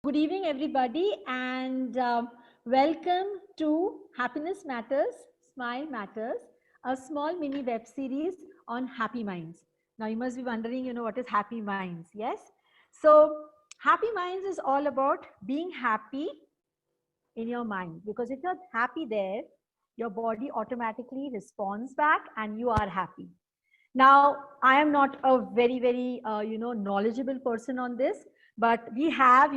Good evening, everybody, and welcome to Happiness Matters, Smile Matters, a small mini web series on happy minds. Now, you must be wondering, what is happy minds? Yes? So, happy minds is all about being happy in your mind, because if you're happy there, your body automatically responds back and you are happy. Now, I am not a very, knowledgeable person on this, but we have,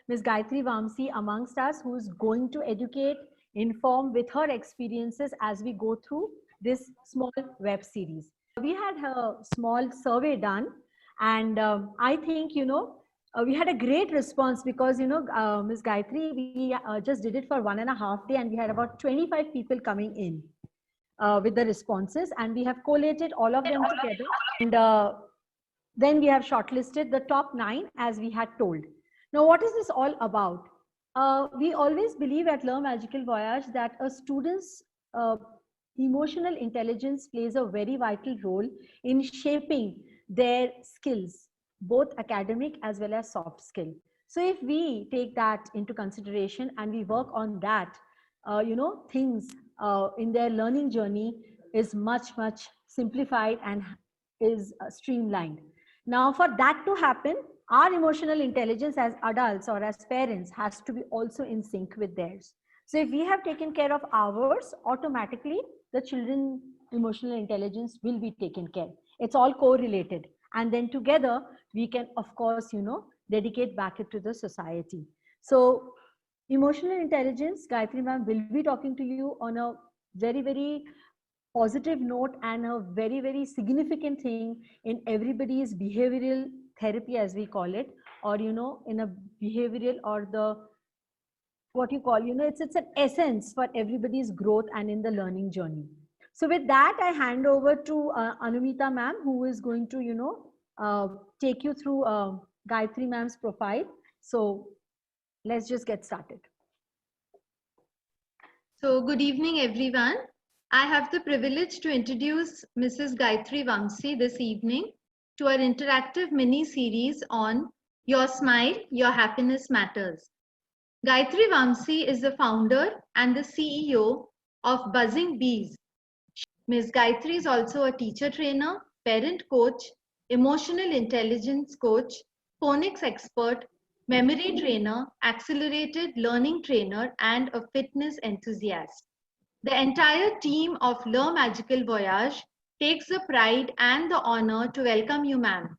Ms. 𝗁𝗏 amongst us who is going to educate, inform with her experiences as we go through this small web series. We had a small survey done, and I think, we had a great response because, Ms. Gayatri, we just did it for 1.5 days and we had about 25 people coming in. With the responses, and we have collated all of them together, and then we have shortlisted the top 9 as we had told. Now, what is this all about? We always believe at 𝗁𝗏𝗃𝗃 that a student's emotional intelligence plays a very vital role in shaping their skills, both academic as well as soft skill. So if we take that into consideration and we work on that, things in their learning journey is much simplified and is streamlined. Now, for that to happen, our emotional intelligence as adults or as parents has to be also in sync with theirs. So if we have taken care of ours, automatically the children's emotional intelligence will be taken care. It's all correlated, and then together we can, of course, dedicate back it to the society. So emotional intelligence, Gayatri ma'am will be talking to you on a very positive note and a very significant thing in everybody's behavioral therapy, as we call it, or in a behavioral or the what you call, it's an essence for everybody's growth and in the learning journey. So with that, I hand over to Anumita ma'am, who is going to take you through Gayatri ma'am's profile. So let's just get started. So good evening, everyone. I have the privilege to introduce Mrs. 𝗁𝗏𝗃𝗃 this evening to our interactive mini-series on Your Smile, Your Happiness Matters. 𝗁𝗏𝗃𝗃 is the founder and the CEO of Buzzing Bees. Ms. Gayatri is also a teacher trainer, parent coach, emotional intelligence coach, phonics expert, memory trainer, accelerated learning trainer, and a fitness enthusiast. The entire team of 𝗁𝗏𝗃𝗃𝗃 takes the pride and the honor to welcome you, ma'am.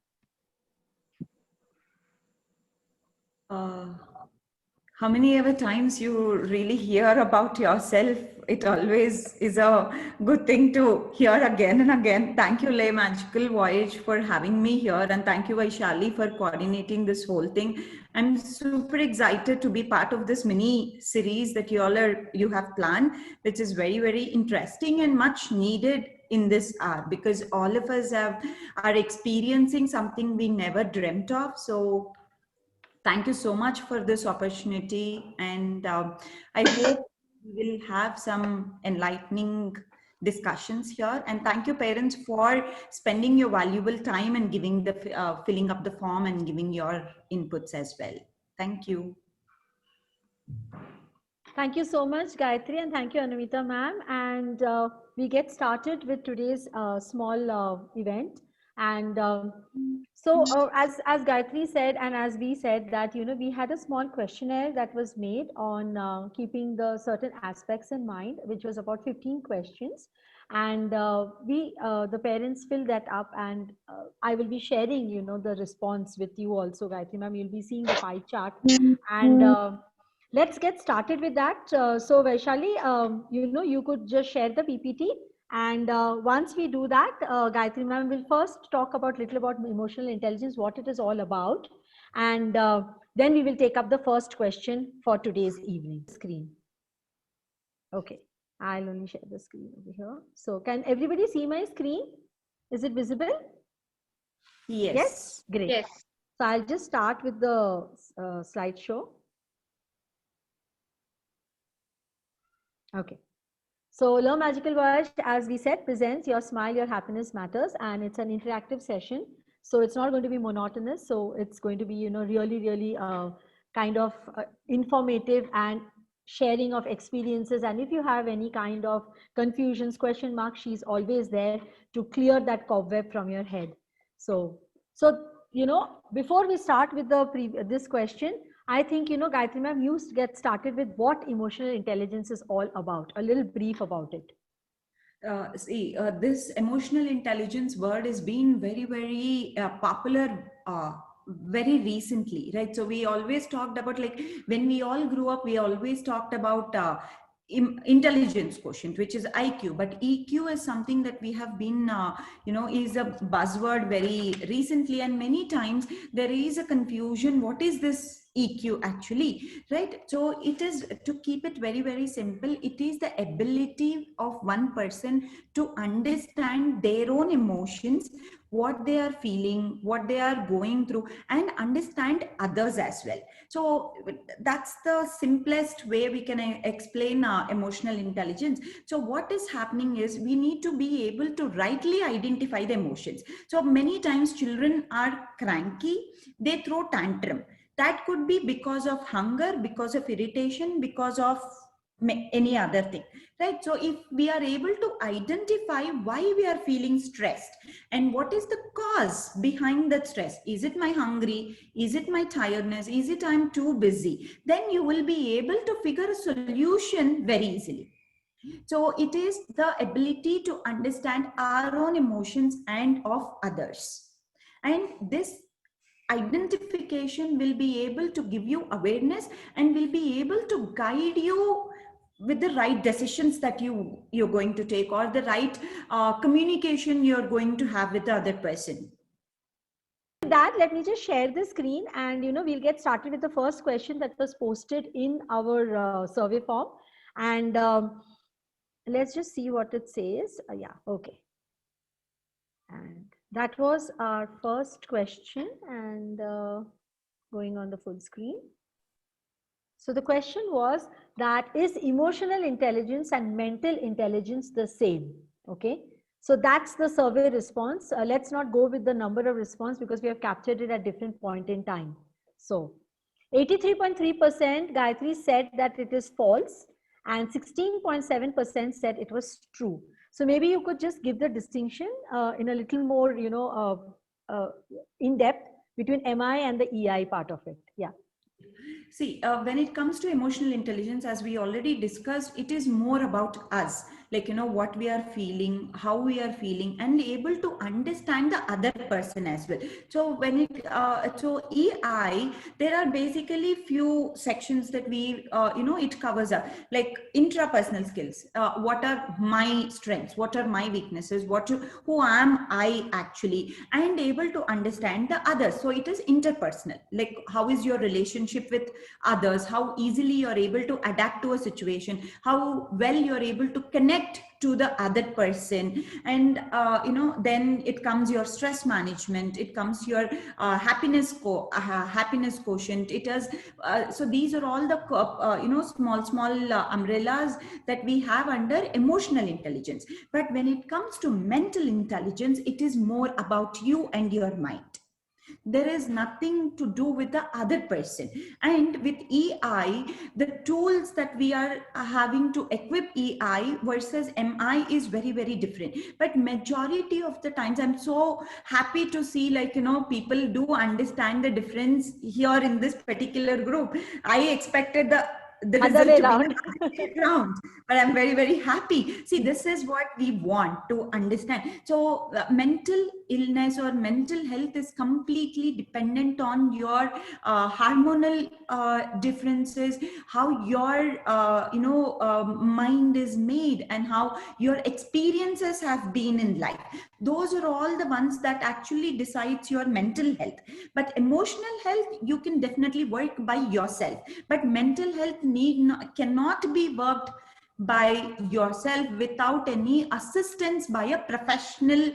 How many ever times you really hear about yourself, it always is a good thing to hear again and again. Thank you, 𝗁𝗏𝗃𝗃𝗃 for having me here, and thank you, Vaishali, for coordinating this whole thing. I'm super excited to be part of this mini series that you have planned, which is very interesting and much needed in this hour, because all of us are experiencing something we never dreamt of. So thank you so much for this opportunity, and I hope we will have some enlightening discussions here. And thank you, parents, for spending your valuable time and giving the filling up the form and giving your inputs as well. Thank you. Thank you so much, Gayatri, and thank you, Anumita ma'am. And we get started with today's small event. And so as Gayatri said, and as we said that, we had a small questionnaire that was made on keeping the certain aspects in mind, which was about 15 questions. And the parents filled that up, and I will be sharing, the response with you also, Gayatri ma'am. You'll be seeing the pie chart. And let's get started with that. So Vaishali, you could just share the PPT. And once we do that, Gayatri ma'am will first talk about little about emotional intelligence, what it is all about. And then we will take up the first question for today's evening screen. Okay, I'll only share the screen over here. So can everybody see my screen? Is it visible? Yes. Great. Yes. So I'll just start with the slideshow. Okay. So 𝗁𝗏𝗃𝗃𝗃𝗃, as we said, presents Your Smile, Your Happiness Matters, and it's an interactive session. So it's not going to be monotonous. So it's going to be, really kind of informative and sharing of experiences. And if you have any kind of confusions, question marks, she's always there to clear that cobweb from your head. So you know, before we start with this question, I think, you know, Gayatri ma'am, you get started with what emotional intelligence is all about, a little brief about it. This emotional intelligence word has been very, very popular very recently, right? So we always talked about, like, when we all grew up, we always talked about intelligence quotient, which is IQ, but EQ is something that we have been you know, is a buzzword very recently, and many times there is a confusion, what is this EQ actually, right? So it is, to keep it very, very simple, it is the ability of one person to understand their own emotions, what they are feeling, what they are going through, and understand others as well. So that's the simplest way we can explain emotional intelligence. So what is happening is, we need to be able to rightly identify the emotions. So many times children are cranky, they throw tantrum. That could be because of hunger, because of irritation, because of any other thing, right? So if we are able to identify why we are feeling stressed and what is the cause behind that stress, is it my hungry, is it my tiredness, is it I'm too busy, then you will be able to figure a solution very easily. So it is the ability to understand our own emotions and of others, and this identification will be able to give you awareness and will be able to guide you with the right decisions that you're going to take, or the right communication you're going to have with the other person. With that, let me just share the screen, and you know, we'll get started with the first question that was posted in our survey form. And let's just see what it says. Yeah, okay. And that was our first question, and going on the full screen. So the question was that, is emotional intelligence and mental intelligence the same? Okay. So that's the survey response. Let's not go with the number of response because we have captured it at different point in time. So 83.3% Gayatri said that it is false, and 16.7% said it was true. So maybe you could just give the distinction in a little more, you know, in depth between MI and the EI part of it. Yeah. See, when it comes to emotional intelligence, as we already discussed, it is more about us, like, you know, what we are feeling, how we are feeling, and able to understand the other person as well. So when it, so EI, there are basically few sections that we, you know, it covers up, like intrapersonal skills. What are my strengths? What are my weaknesses? Who am I actually? And able to understand the others. So it is interpersonal, like how is your relationship with others, how easily you're able to adapt to a situation, how well you're able to connect to the other person. And you know, then it comes your stress management, it comes your happiness quotient. It is so these are all the you know, small umbrellas that we have under emotional intelligence. But when it comes to mental intelligence, it is more about you and your mind. There is nothing to do with the other person. And with EI, the tools that we are having to equip EI versus MI is very, very different. But majority of the times, I'm so happy to see, like, you know, people do understand the difference here in this particular group. I expected the result to be the round, but I'm very, very happy. See, this is what we want to understand. So mental illness or mental health is completely dependent on your hormonal differences, how your you know, mind is made, and how your experiences have been in life. Those are all the ones that actually decides your mental health. But emotional health, you can definitely work by yourself, but mental health cannot be worked by yourself without any assistance by a professional.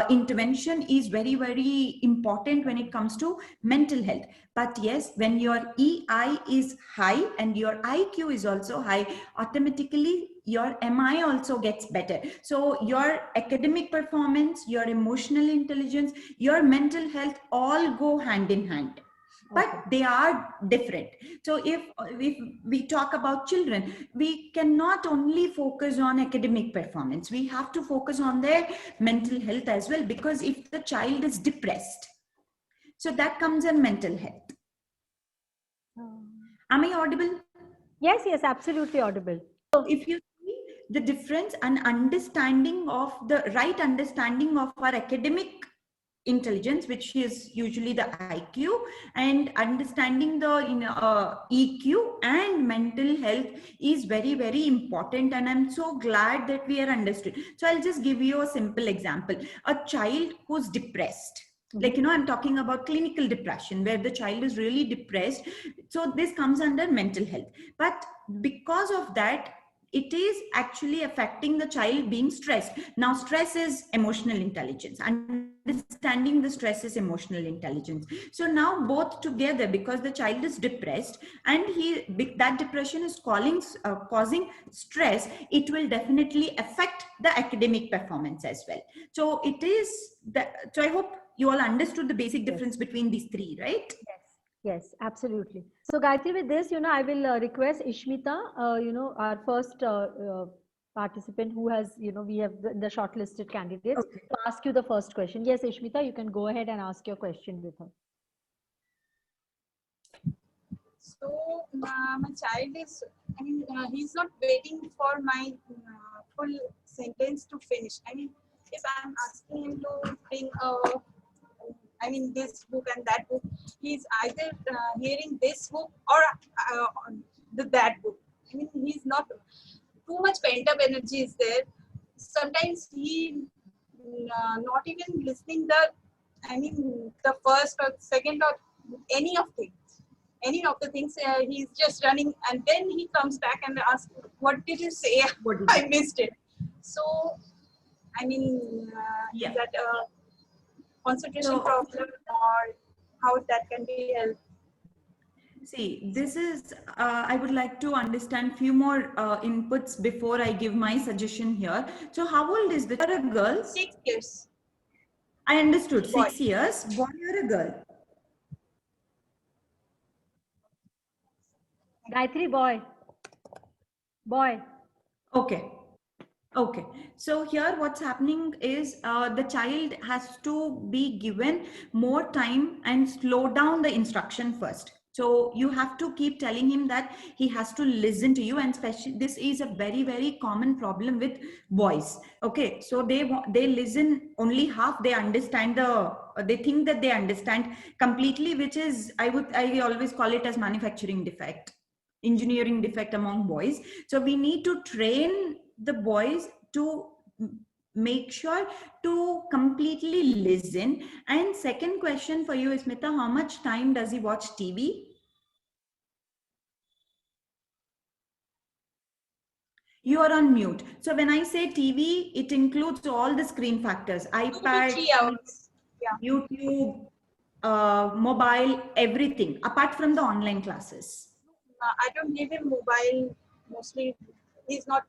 Intervention is very, very important when it comes to mental health. But yes, when your EI is high and your IQ is also high, automatically your MI also gets better. So your academic performance, your emotional intelligence, your mental health all go hand in hand. but they are different. So if we talk about children, we cannot only focus on academic performance. We have to focus on their mental health as well, because if the child is depressed, so that comes in mental health. Am I audible? Yes, yes, absolutely audible. So if you see the difference and understanding of the right understanding of our academic intelligence, which is usually the IQ, and understanding the EQ and mental health is very, very important. And I'm so glad that we are understood. So I'll just give you a simple example. A child who's depressed, like, I'm talking about clinical depression where the child is really depressed. So this comes under mental health. But because of that, it is actually affecting the child being stressed. Now, stress is emotional intelligence. Understanding the stress is emotional intelligence. So now both together, because the child is depressed and that depression is causing stress, it will definitely affect the academic performance as well. So it is that. So I hope you all understood the basic difference between these three, right? Yes, absolutely. So Gayatri, with this, I will request Ishmita, our first participant who has, we have the shortlisted candidates, to ask you the first question. Yes, Ishmita, you can go ahead and ask your question with her. So my child is, he's not waiting for my full sentence to finish. If I'm asking him to bring this book and that book, he's either hearing this book or that book. He's not, too much pent up energy is there. Sometimes he not even listening the first or second or any of the things, he's just running, and then he comes back and asks, what did you say? I missed it. So is that concentration problem, or how that can be helped? See, this is, I would like to understand few more inputs before I give my suggestion here. So how old is the child? A girl? 6 years. I understood. Boy. 6 years. Boy or a girl? Gayatri, boy. Boy. Okay. Okay, so here what's happening is the child has to be given more time and slow down the instruction first. So you have to keep telling him that he has to listen to you, and especially this is a very, very common problem with boys. Okay, so they listen only half, they understand they think that they understand completely, which is, I always call it as manufacturing defect, engineering defect among boys. So we need to train the boys to make sure to completely listen. And second question for you is, Smita, how much time does he watch TV? You are on mute. So when I say TV, it includes all the screen factors, iPad, 3 hours. YouTube, mobile, everything, apart from the online classes. I don't give him mobile mostly. He's not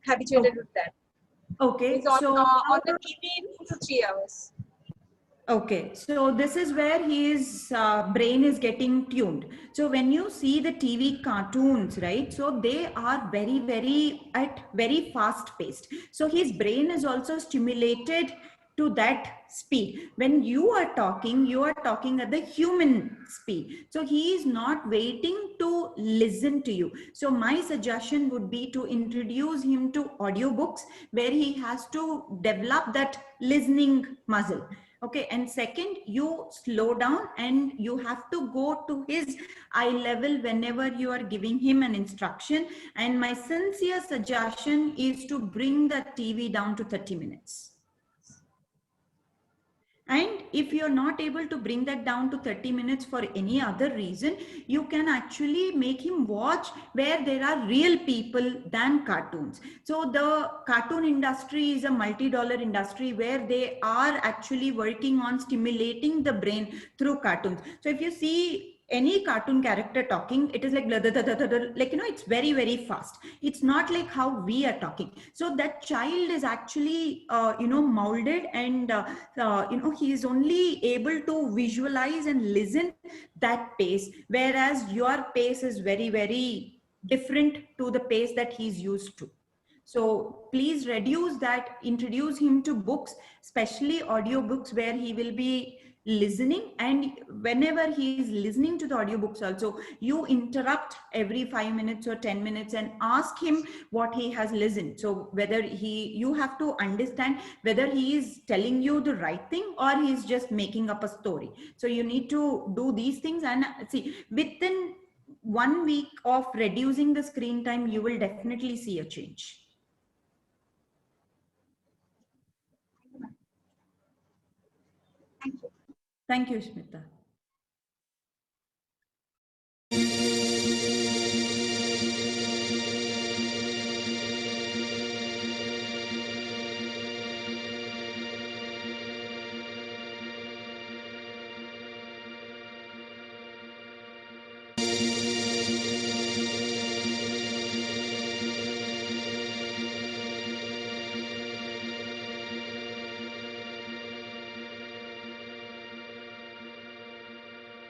habituated with that. Okay, he's on, so on the TV 2 to 3 hours. Okay, so this is where his brain is getting tuned. So when you see the TV cartoons, right? So they are very fast paced. So his brain is also stimulated to that speed. When you are talking at the human speed. So he is not waiting to listen to you. So my suggestion would be to introduce him to audiobooks where he has to develop that listening muscle. Okay, and second, you slow down and you have to go to his eye level whenever you are giving him an instruction. And my sincere suggestion is to bring the TV down to 30 minutes. And if you're not able to bring that down to 30 minutes for any other reason, you can actually make him watch where there are real people than cartoons. So the cartoon industry is a multi-dollar industry where they are actually working on stimulating the brain through cartoons. So if you see any cartoon character talking, it is like blah, blah, blah, blah, blah, blah, like, you know, it's very, very fast. It's not like how we are talking. So that child is actually, you know, molded, and, you know, he is only able to visualize and listen that pace, whereas your pace is very, very different to the pace that he's used to. So please reduce that, introduce him to books, especially audiobooks, where he will be listening. And whenever he is listening to the audiobooks also, you interrupt every 5 minutes or 10 minutes and ask him what he has listened. So whether you have to understand whether he is telling you the right thing or he is just making up a story. So you need to do these things, and see, within 1 week of reducing the screen time, you will definitely see a change. Thank you. Thank you, Smita.